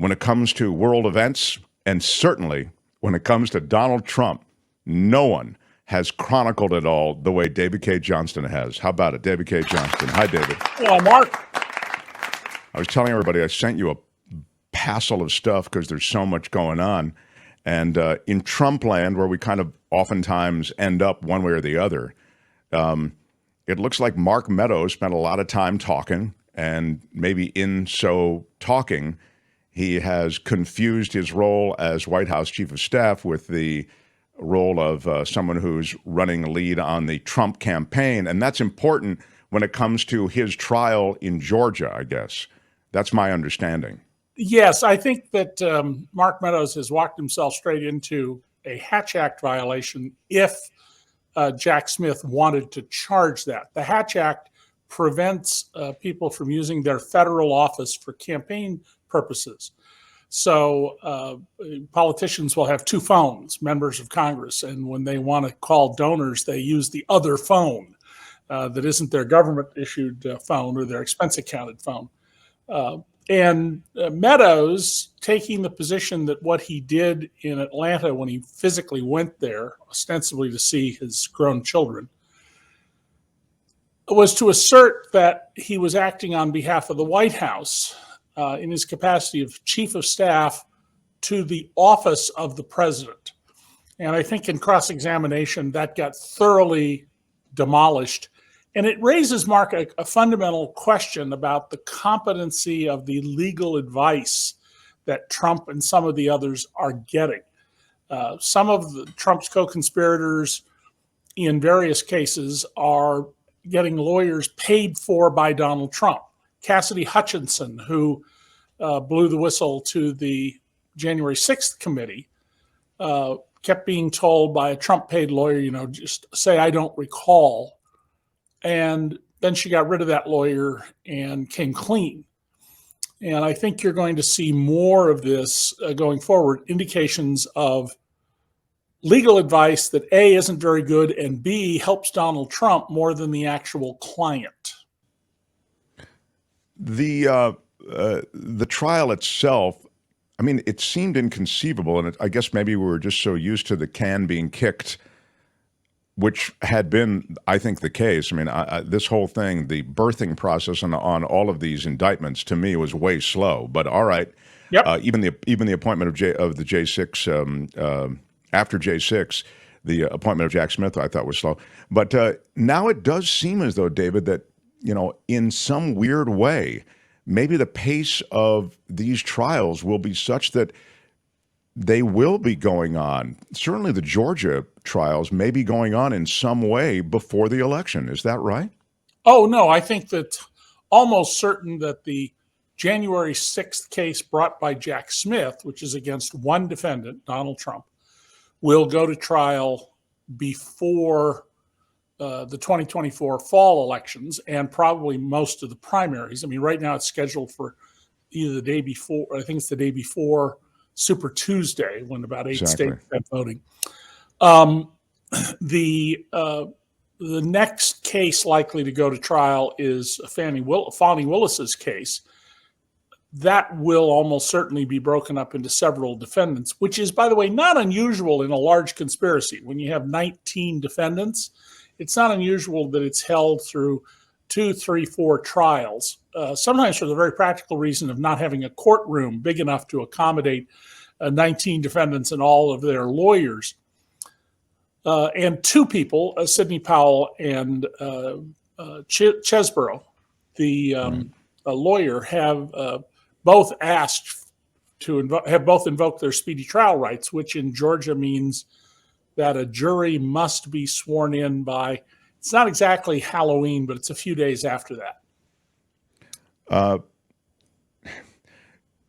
when it comes to world events, and certainly when it comes to Donald Trump, no one has chronicled it all the way David Cay Johnston has. How about it, David Cay Johnston? Hi, David. Well, Mark. I was telling everybody I sent you a passel of stuff because there's so much going on. And in Trump land, where we kind of oftentimes end up one way or the other, it looks like Mark Meadows spent a lot of time talking, and maybe in so talking, he has confused his role as White House Chief of Staff with the role of someone who's running lead on the Trump campaign. And that's important when it comes to his trial in Georgia, I guess. That's my understanding. Yes, I think that Mark Meadows has walked himself straight into a Hatch Act violation if Jack Smith wanted to charge that. The Hatch Act prevents people from using their federal office for campaign purposes. So politicians will have two phones, members of Congress, and when they want to call donors, they use the other phone that isn't their government-issued phone or their expense-accounted phone. And Meadows taking the position that what he did in Atlanta when he physically went there, ostensibly to see his grown children, was to assert that he was acting on behalf of the White House in his capacity of chief of staff to the office of the president. And I think in cross-examination, that got thoroughly demolished. And it raises, Mark, a fundamental question about the competency of the legal advice that Trump and some of the others are getting. Some of Trump's co-conspirators in various cases are getting lawyers paid for by Donald Trump. Cassidy Hutchinson, who blew the whistle to the January 6th committee, kept being told by a Trump-paid lawyer, just say, I don't recall. And then she got rid of that lawyer and came clean. And I think you're going to see more of this going forward, indications of legal advice that A, isn't very good, and B, helps Donald Trump more than the actual client. The trial itself, I mean, it seemed inconceivable, and I guess maybe we were just so used to the can being kicked, which had been, I think, the case. I mean, this whole thing, the birthing process on all of these indictments, to me, was way slow. But all right, yep. Even the appointment of the J6 after J6, the appointment of Jack Smith, I thought was slow. But now it does seem as though, David, that in some weird way, maybe the pace of these trials will be such that they will be going on. Certainly the Georgia trials may be going on in some way before the election. Is that right? Oh, no. I think that almost certain that the January 6th case brought by Jack Smith, which is against one defendant, Donald Trump, will go to trial before the 2024 fall elections and probably most of the primaries. I mean, right now it's scheduled for either the day before, I think it's the day before Super Tuesday, when about 8 states have voting. The next case likely to go to trial is Fani Willis's case. That will almost certainly be broken up into several defendants, which is, by the way, not unusual in a large conspiracy. When you have 19 defendants, it's not unusual that it's held through 2, 3, 4 trials, sometimes for the very practical reason of not having a courtroom big enough to accommodate 19 defendants and all of their lawyers. And 2 people, Sidney Powell and Chesborough, the lawyer, have both asked to have both invoked their speedy trial rights, which in Georgia means that a jury must be sworn in by, it's not exactly Halloween, but it's a few days after that.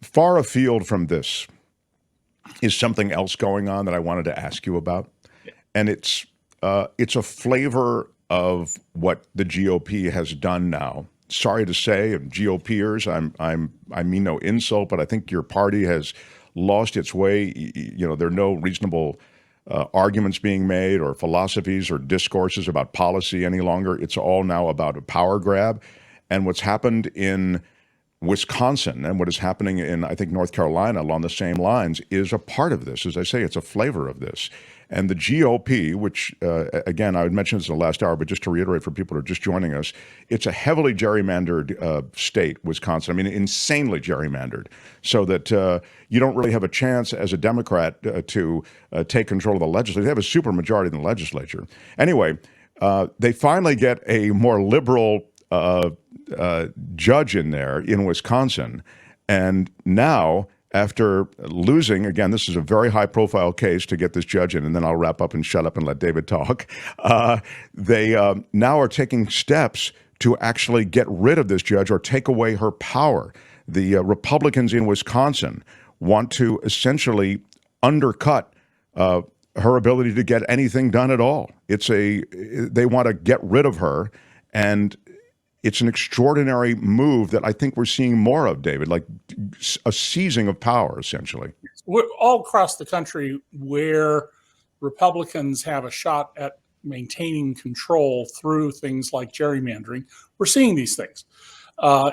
Far afield from this is something else going on that I wanted to ask you about. And it's a flavor of what the GOP has done now. Sorry to say, GOPers, I mean no insult, but I think your party has lost its way. There are no reasonable arguments being made or philosophies or discourses about policy any longer. It's all now about a power grab. And what's happened in Wisconsin and what is happening in, I think, North Carolina along the same lines is a part of this. As I say, it's a flavor of this. And the GOP, which, again, I would mention this in the last hour, but just to reiterate for people who are just joining us, it's a heavily gerrymandered state, Wisconsin. I mean, insanely gerrymandered, so that you don't really have a chance as a Democrat to take control of the legislature. They have a supermajority in the legislature. Anyway, they finally get a more liberal judge in there in Wisconsin. And now, after losing, again, this is a very high-profile case to get this judge in, and then I'll wrap up and shut up and let David talk. They now are taking steps to actually get rid of this judge or take away her power. The Republicans in Wisconsin want to essentially undercut her ability to get anything done at all. They want to get rid of her, and it's an extraordinary move that I think we're seeing more of, David, like a seizing of power, essentially. We're all across the country where Republicans have a shot at maintaining control through things like gerrymandering. We're seeing these things.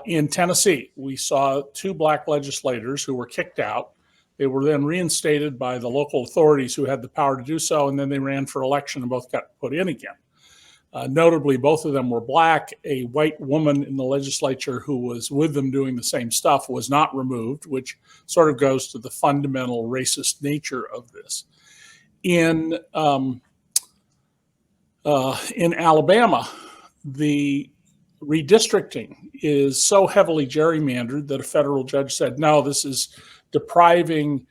In Tennessee, we saw 2 black legislators who were kicked out. They were then reinstated by the local authorities who had the power to do so, and then they ran for election and both got put in again. Notably, both of them were black. A white woman in the legislature who was with them doing the same stuff was not removed, which sort of goes to the fundamental racist nature of this. In Alabama, the redistricting is so heavily gerrymandered that a federal judge said, no, this is depriving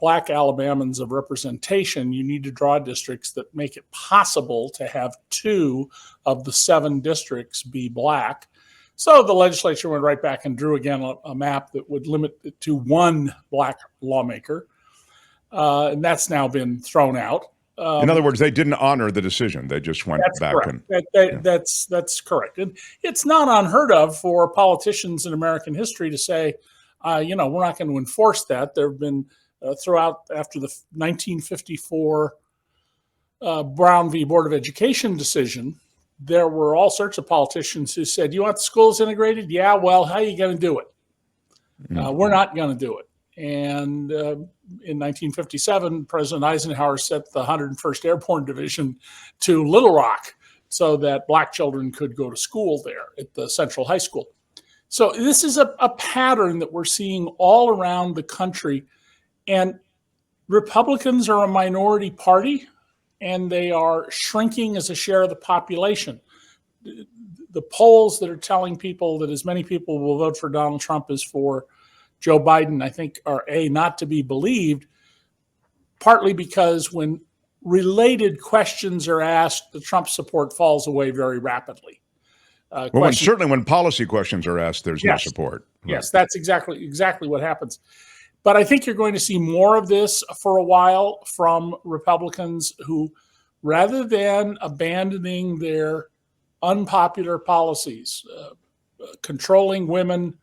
black Alabamans of representation. You need to draw districts that make it possible to have 2 of the 7 districts be black. So the legislature went right back and drew again a map that would limit it to 1 black lawmaker. And that's now been thrown out. In other words, they didn't honor the decision. They just went back. Correct. That's correct. And it's not unheard of for politicians in American history to say, we're not going to enforce that. There have been throughout after the 1954 Brown v. Board of Education decision, there were all sorts of politicians who said, you want the schools integrated? Yeah, well, how are you going to do it? We're not going to do it. And in 1957, President Eisenhower sent the 101st Airborne Division to Little Rock so that black children could go to school there at the Central High School. So this is a pattern that we're seeing all around the country. And Republicans are a minority party, and they are shrinking as a share of the population. The polls that are telling people that as many people will vote for Donald Trump as for Joe Biden, I think, are not to be believed, partly because when related questions are asked, the Trump support falls away very rapidly. Certainly when policy questions are asked, there's no support. Right. Yes, that's exactly what happens. But I think you're going to see more of this for a while from Republicans who, rather than abandoning their unpopular policies, controlling women,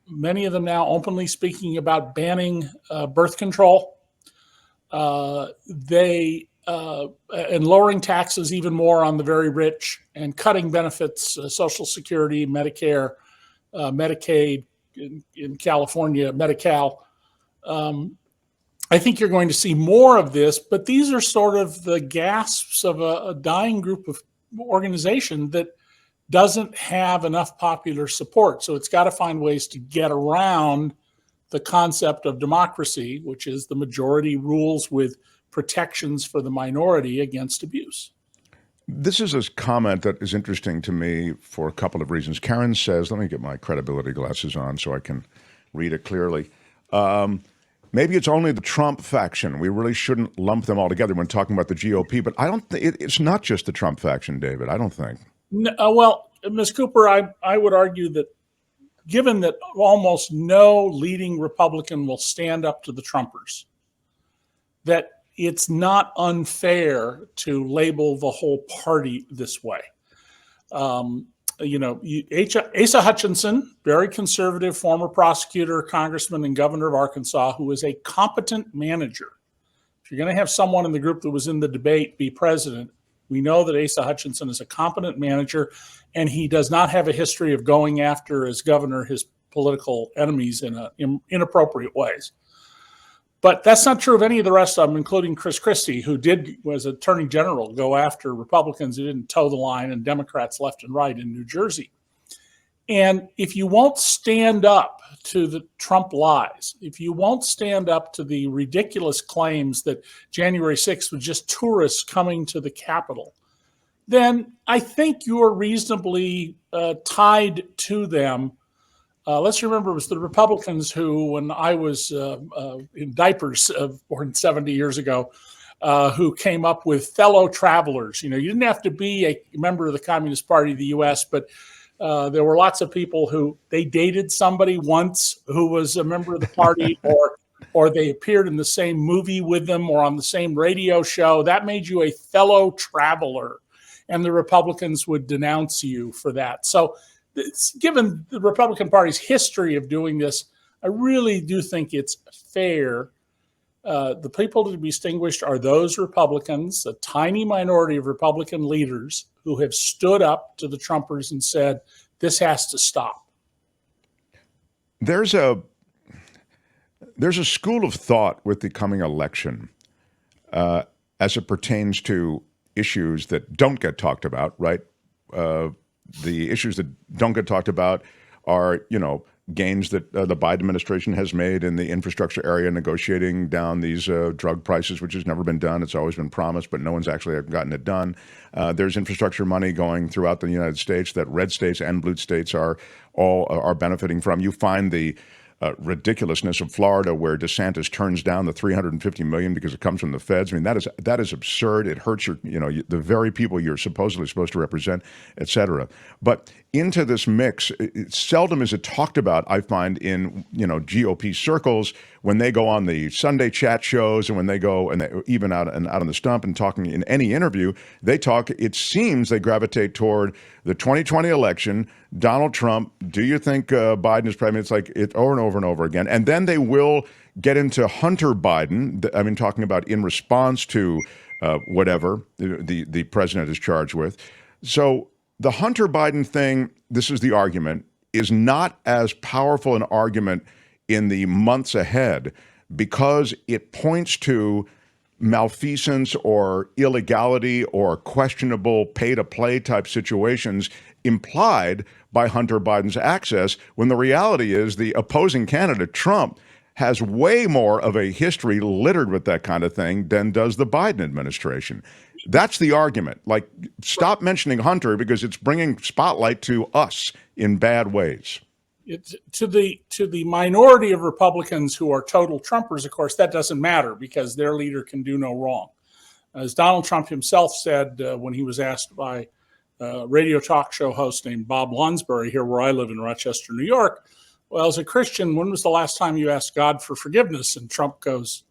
many of them now openly speaking about banning birth control, and lowering taxes even more on the very rich, and cutting benefits, Social Security, Medicare, Medicaid, in California, Medi-Cal. I think you're going to see more of this, but these are sort of the gasps of a dying group of organization that doesn't have enough popular support. So it's got to find ways to get around the concept of democracy, which is the majority rules with protections for the minority against abuse. This is a comment that is interesting to me for a couple of reasons. Karen says, let me get my credibility glasses on so I can read it clearly. Maybe it's only the Trump faction. We really shouldn't lump them all together when talking about the GOP, but I don't think it's not just the Trump faction, David. I don't think. No, well, Ms. Cooper, I would argue that given that almost no leading Republican will stand up to the Trumpers, that it's not unfair to label the whole party this way. Asa Hutchinson, very conservative, former prosecutor, congressman, and governor of Arkansas, who is a competent manager. If you're going to have someone in the group that was in the debate be president, We know that Asa Hutchinson is a competent manager, and he does not have a history of going after, as governor, his political enemies in inappropriate ways. But that's not true of any of the rest of them, including Chris Christie, who was Attorney General, go after Republicans who didn't toe the line and Democrats left and right in New Jersey. And if you won't stand up to the Trump lies, if you won't stand up to the ridiculous claims that January 6th was just tourists coming to the Capitol, then I think you're reasonably tied to them. Let's remember, it was the Republicans who, when I was in diapers more than 70 years ago, who came up with fellow travelers. You know, you didn't have to be a member of the Communist Party of the U.S., but there were lots of people who they dated somebody once who was a member of the party, or they appeared in the same movie with them or on the same radio show. That made you a fellow traveler, and the Republicans would denounce you for that. So given the Republican Party's history of doing this, I really do think it's fair. The people to be distinguished are those Republicans, a tiny minority of Republican leaders who have stood up to the Trumpers and said, this has to stop. There's a school of thought with the coming election as it pertains to issues that don't get talked about, right? The issues that don't get talked about are, gains that the Biden administration has made in the infrastructure area, negotiating down these drug prices, which has never been done. It's always been promised, but no one's actually gotten it done. There's infrastructure money going throughout the United States that red states and blue states are benefiting from. You find the ridiculousness of Florida, where DeSantis turns down the $350 million because it comes from the feds. I mean, that is absurd. It hurts the very people you're supposedly supposed to represent, et cetera. But into this mix, seldom is it talked about, I find, in GOP circles when they go on the Sunday chat shows, and when they go and even out on the stump and talking in any interview, they talk. It seems they gravitate toward the 2020 election. Donald Trump, do you think Biden is president? It's like it over and over and over again. And then they will get into Hunter Biden. I mean, talking about in response to whatever the president is charged with. So the Hunter Biden thing, this is the argument, is not as powerful an argument in the months ahead because it points to malfeasance or illegality or questionable pay-to-play type situations implied by Hunter Biden's access, when the reality is the opposing candidate, Trump, has way more of a history littered with that kind of thing than does the Biden administration. That's the argument. Like, stop mentioning Hunter because it's bringing spotlight to us in bad ways. To the minority of Republicans who are total Trumpers, of course, that doesn't matter because their leader can do no wrong. As Donald Trump himself said when he was asked by a radio talk show host named Bob Lonsbury here where I live in Rochester, New York, well, as a Christian, when was the last time you asked God for forgiveness? And Trump goes,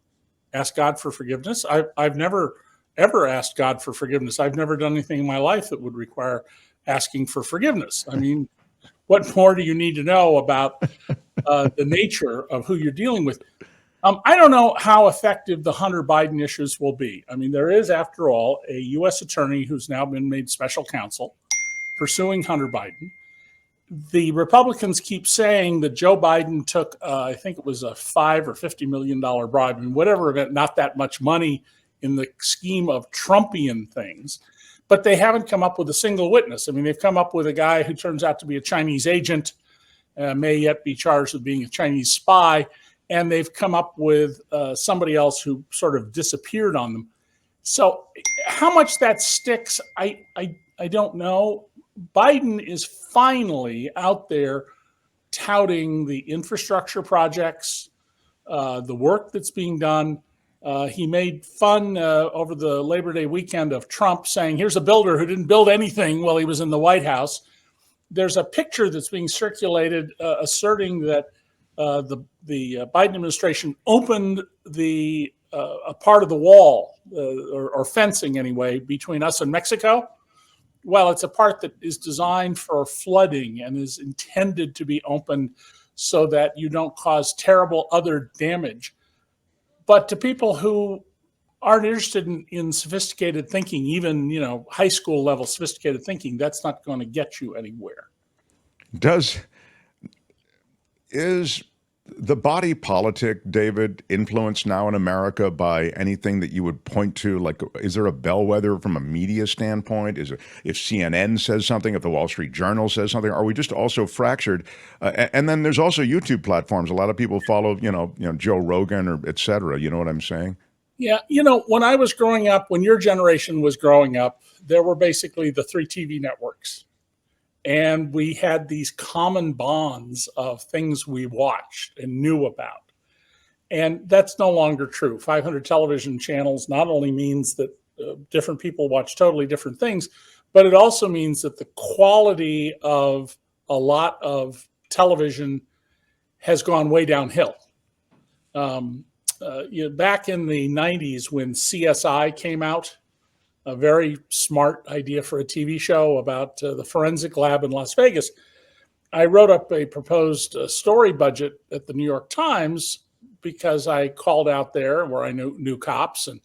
ask God for forgiveness? I've never, ever asked God for forgiveness. I've never done anything in my life that would require asking for forgiveness. I mean, what more do you need to know about the nature of who you're dealing with? I don't know how effective the Hunter Biden issues will be. I mean, there is, after all, a U.S. attorney who's now been made special counsel pursuing Hunter Biden. The Republicans keep saying that Joe Biden took, I think it was a $5 or $50 million bribe, I mean, whatever, not that much money in the scheme of Trumpian things. But they haven't come up with a single witness. I mean, they've come up with a guy who turns out to be a Chinese agent, may yet be charged with being a Chinese spy, and they've come up with somebody else who sort of disappeared on them. So how much that sticks, I don't know. Biden is finally out there touting the infrastructure projects, the work that's being done. He made fun over the Labor Day weekend of Trump saying, here's a builder who didn't build anything while he was in the White House. There's a picture that's being circulated asserting that the Biden administration opened a part of the wall or fencing anyway between us and Mexico. Well, it's a part that is designed for flooding and is intended to be opened so that you don't cause terrible other damage. But to people who aren't interested in sophisticated thinking, even, high school level sophisticated thinking, that's not going to get you anywhere. Is the body politic, David, influenced now in America by anything that you would point to? Like, is there a bellwether from a media standpoint? Is it if CNN says something, if the Wall Street Journal says something? Are we just also fractured? And then there's also YouTube platforms. A lot of people follow, Joe Rogan or et cetera. You know what I'm saying? Yeah. When I was growing up, when your generation was growing up, there were basically the 3 TV networks. And we had these common bonds of things we watched and knew about. And that's no longer true. 500 television channels not only means that different people watch totally different things, but it also means that the quality of a lot of television has gone way downhill. Back in the 90s when CSI came out, a very smart idea for a TV show about the forensic lab in Las Vegas, I wrote up a proposed story budget at the New York Times because I called out there where I knew cops and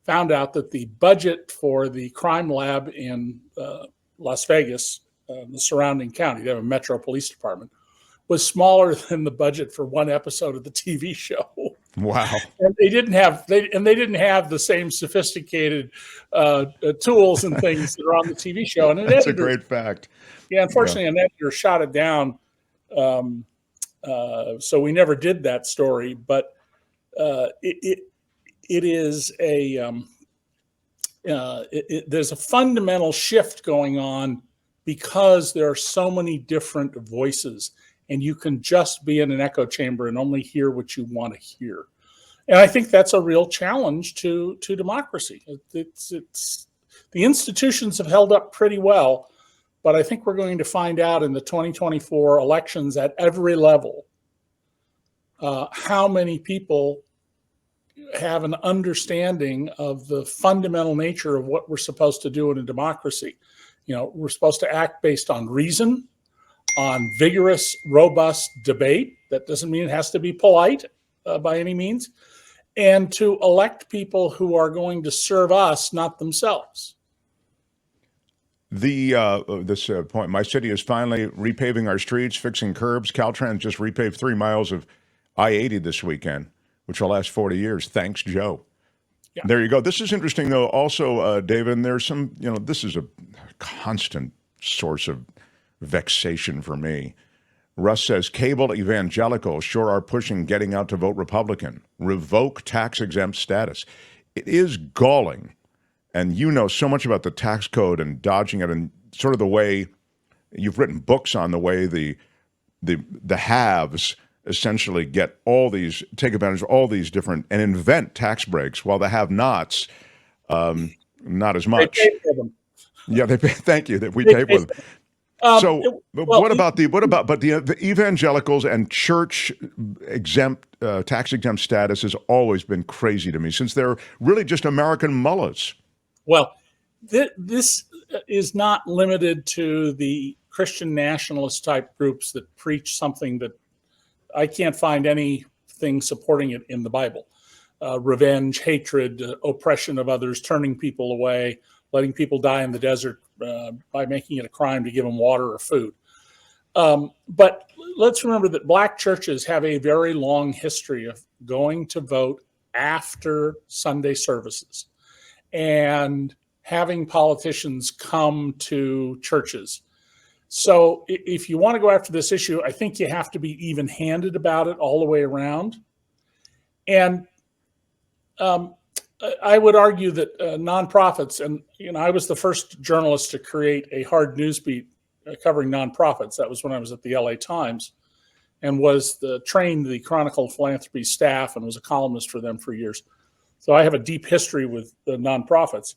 found out that the budget for the crime lab in Las Vegas, the surrounding county, they have a metro police department, was smaller than the budget for one episode of the TV show. Wow. And they didn't have the same sophisticated tools and things that are on the TV show. And that's a great fact. Yeah, unfortunately, an editor shot it down, so we never did that story. But it is there's a fundamental shift going on because there are so many different voices. And you can just be in an echo chamber and only hear what you want to hear. And I think that's a real challenge to democracy. It's the institutions have held up pretty well, but I think we're going to find out in the 2024 elections at every level how many people have an understanding of the fundamental nature of what we're supposed to do in a democracy. We're supposed to act based on reason, on vigorous, robust debate. That doesn't mean it has to be polite by any means. And to elect people who are going to serve us, not themselves. This point, my city is finally repaving our streets, fixing curbs. Caltrans just repaved 3 miles of I-80 this weekend, which will last 40 years. Thanks, Joe. Yeah. There you go. This is interesting, though, also, David, and there's some, this is a constant source of vexation for me. Russ says, cable evangelicals sure are pushing getting out to vote Republican. Revoke tax-exempt status. It is galling. And you know so much about the tax code and dodging it and sort of the way you've written books on the way the haves essentially get all these, take advantage of all these different and invent tax breaks while the have-nots, not as much. They pay for them. Yeah, thank you, that we pay for them. What about the evangelicals and church tax exempt status has always been crazy to me since they're really just American mullahs. Well, this is not limited to the Christian nationalist type groups that preach something that I can't find anything supporting it in the Bible. Revenge, hatred, oppression of others, turning people away, letting people die in the desert by making it a crime to give them water or food. But let's remember that Black churches have a very long history of going to vote after Sunday services and having politicians come to churches. So if you want to go after this issue, I think you have to be even-handed about it all the way around. And I would argue that nonprofits, and I was the first journalist to create a hard news beat covering nonprofits. That was when I was at the LA Times, and trained the Chronicle of Philanthropy staff and was a columnist for them for years. So I have a deep history with the nonprofits.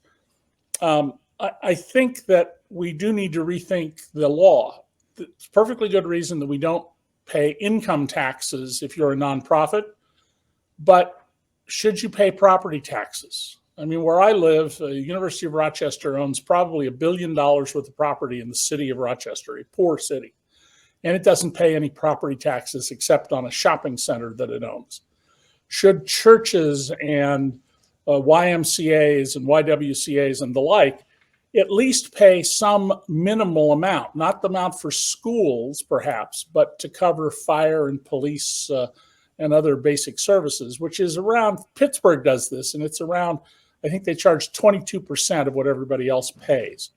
I think that we do need to rethink the law. It's a perfectly good reason that we don't pay income taxes if you're a nonprofit, but should you pay property taxes? I mean, where I live, the University of Rochester owns probably $1 billion worth of property in the city of Rochester, a poor city. And it doesn't pay any property taxes except on a shopping center that it owns. Should churches and YMCAs and YWCAs and the like, at least pay some minimal amount, not the amount for schools perhaps, but to cover fire and police and other basic services, which is around, Pittsburgh does this, and it's around, I think they charge 22% of what everybody else pays.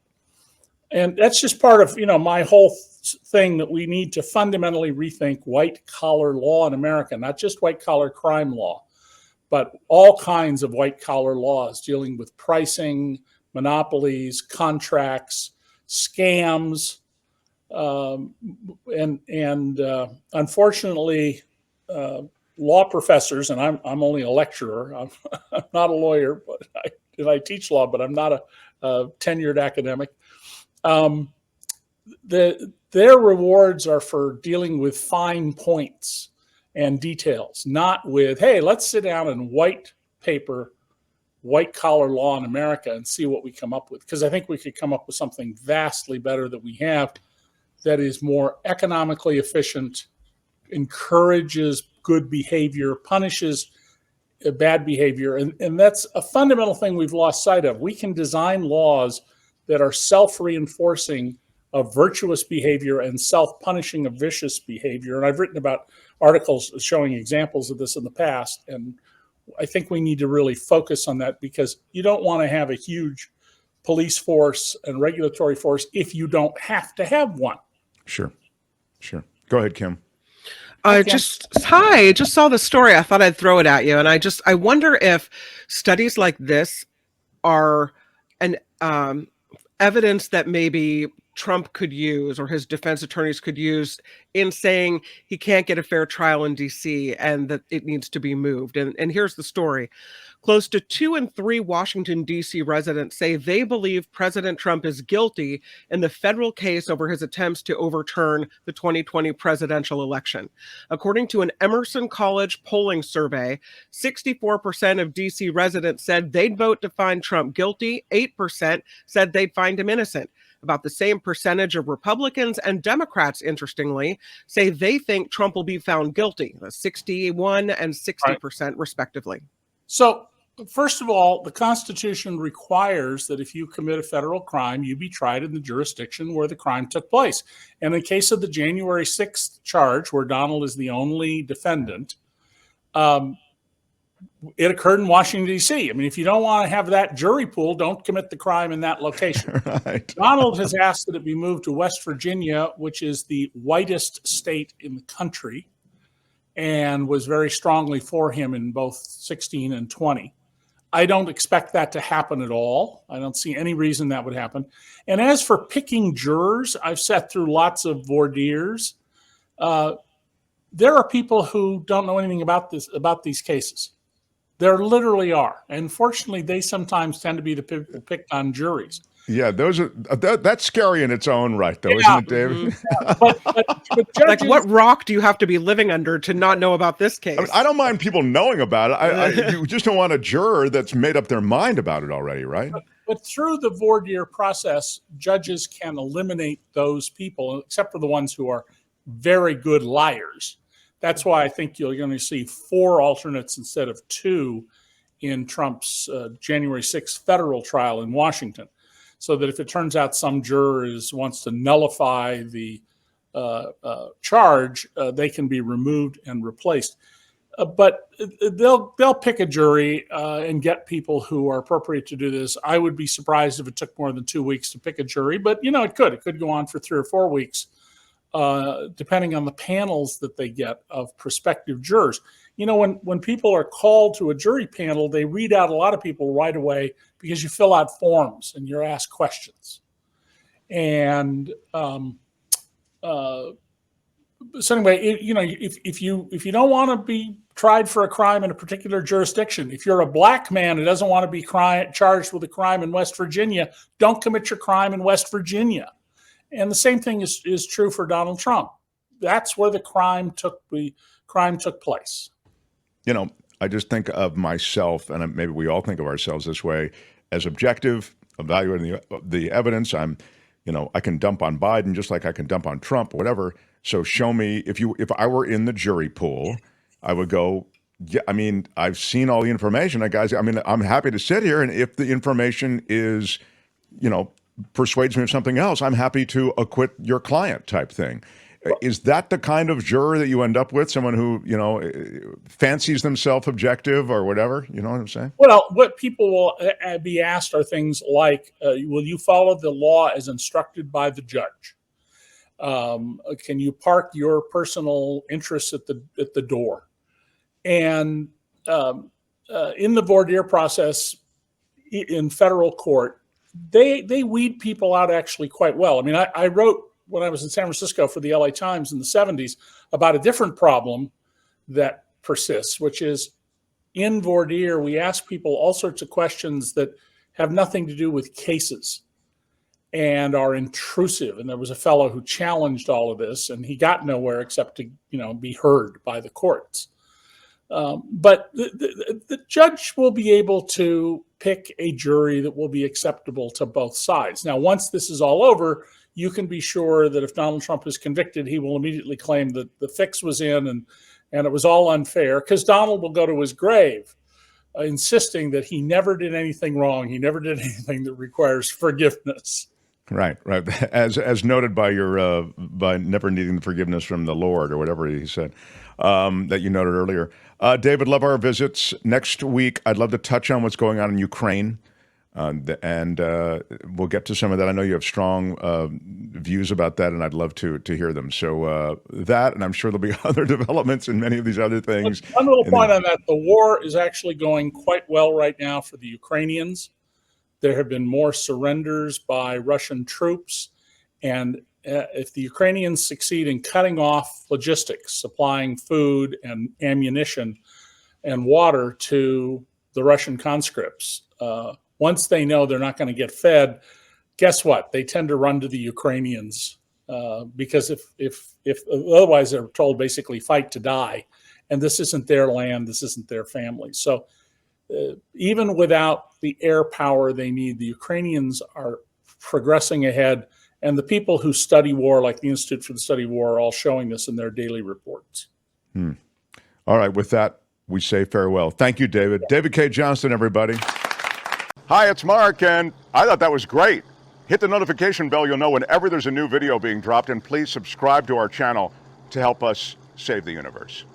And that's just part of, my whole thing that we need to fundamentally rethink white collar law in America, not just white collar crime law, but all kinds of white collar laws dealing with pricing, monopolies, contracts, scams, and unfortunately, law professors, and I'm only a lecturer. I'm not a lawyer, but I teach law, but I'm not a tenured academic. Their rewards are for dealing with fine points and details, not with, hey, let's sit down and white collar law in America and see what we come up with. Because I think we could come up with something vastly better than we have, that is more economically efficient, encourages good behavior, punishes bad behavior. And that's a fundamental thing we've lost sight of. We can design laws that are self-reinforcing of virtuous behavior and self-punishing of vicious behavior. And I've written about articles showing examples of this in the past. And I think we need to really focus on that, because you don't want to have a huge police force and regulatory force if you don't have to have one. Sure. Go ahead, Kim. I just saw the story. I thought I'd throw it at you. And I wonder if studies like this are an evidence that maybe Trump could use, or his defense attorneys could use, in saying he can't get a fair trial in DC and that it needs to be moved. And here's the story. Close to 2 in 3 Washington, D.C. residents say they believe President Trump is guilty in the federal case over his attempts to overturn the 2020 presidential election. According to an Emerson College polling survey, 64% of D.C. residents said they'd vote to find Trump guilty. 8% said they'd find him innocent. About the same percentage of Republicans and Democrats, interestingly, say they think Trump will be found guilty, 61 and 60% respectively. So, first of all, the Constitution requires that if you commit a federal crime, you be tried in the jurisdiction where the crime took place. And in the case of the January 6th charge, where Donald is the only defendant, it occurred in Washington, D.C. I mean, if you don't want to have that jury pool, don't commit the crime in that location. Right. Donald has asked that it be moved to West Virginia, which is the whitest state in the country, and was very strongly for him in both 16 and 20. I don't expect that to happen at all. I don't see any reason that would happen. And as for picking jurors, I've sat through lots of voir dires. There are people who don't know anything about these cases. There literally are. And fortunately, they sometimes tend to be the people picked on juries. Yeah, that's scary in its own right, though, isn't it, David? But judges, Like, what rock do you have to be living under to not know about this case? I mean, I don't mind people knowing about it. You just don't want a juror that's made up their mind about it already, right? But through the voir dire process, judges can eliminate those people, except for the ones who are very good liars. That's why I think you're going to see 4 alternates instead of 2 in Trump's January 6th federal trial in Washington. So that if it turns out some juror wants to nullify the charge, they can be removed and replaced. But they'll pick a jury and get people who are appropriate to do this. I would be surprised if it took more than 2 weeks to pick a jury, but it could go on for 3 or 4 weeks, depending on the panels that they get of prospective jurors. When people are called to a jury panel, they read out a lot of people right away because you fill out forms and you're asked questions. And so anyway, if you don't want to be tried for a crime in a particular jurisdiction, if you're a black man who doesn't want to be charged with a crime in West Virginia, don't commit your crime in West Virginia. And the same thing is true for Donald Trump. That's where the crime took place. I just think of myself, and maybe we all think of ourselves this way, as objective, evaluating the evidence. I can dump on Biden just like I can dump on Trump or whatever. So show me, if I were in the jury pool, I would go, yeah, I mean, I've seen all the information. Guys, I mean, I'm happy to sit here, and if the information is, persuades me of something else, I'm happy to acquit your client type thing. Is that the kind of juror that you end up with? Someone who, fancies themselves objective or whatever? You know what I'm saying? Well, what people will be asked are things like, will you follow the law as instructed by the judge? Can you park your personal interests at the door? And in the voir dire process in federal court, they weed people out actually quite well. I mean, I wrote when I was in San Francisco for the LA Times in the 70s about a different problem that persists, which is in voir dire, we ask people all sorts of questions that have nothing to do with cases and are intrusive. And there was a fellow who challenged all of this, and he got nowhere except to, be heard by the courts. But the judge will be able to pick a jury that will be acceptable to both sides. Now, once this is all over, you can be sure that if Donald Trump is convicted, he will immediately claim that the fix was in and it was all unfair, because Donald will go to his grave insisting that he never did anything wrong. He never did anything that requires forgiveness. Right. As noted by your by never needing the forgiveness from the Lord or whatever he said that you noted earlier. David, love our visits. Next week, I'd love to touch on what's going on in Ukraine, and we'll get to some of that. I know you have strong views about that, and I'd love to hear them. So that, and I'm sure there'll be other developments in many of these other things. One little point on that: the war is actually going quite well right now for the Ukrainians. There have been more surrenders by Russian troops. And if the Ukrainians succeed in cutting off logistics, supplying food and ammunition and water to the Russian conscripts, once they know they're not going to get fed, guess what? They tend to run to the Ukrainians because if otherwise they're told basically fight to die. And this isn't their land. This isn't their family. So even without the air power they need, the Ukrainians are progressing ahead. And the people who study war, like the Institute for the Study of War, are all showing this in their daily reports. All right. With that, we say farewell. Thank you, David. Yeah. David Cay Johnston, everybody. Hi, it's Mark, and I thought that was great. Hit the notification bell. You'll know whenever there's a new video being dropped, and please subscribe to our channel to help us save the universe.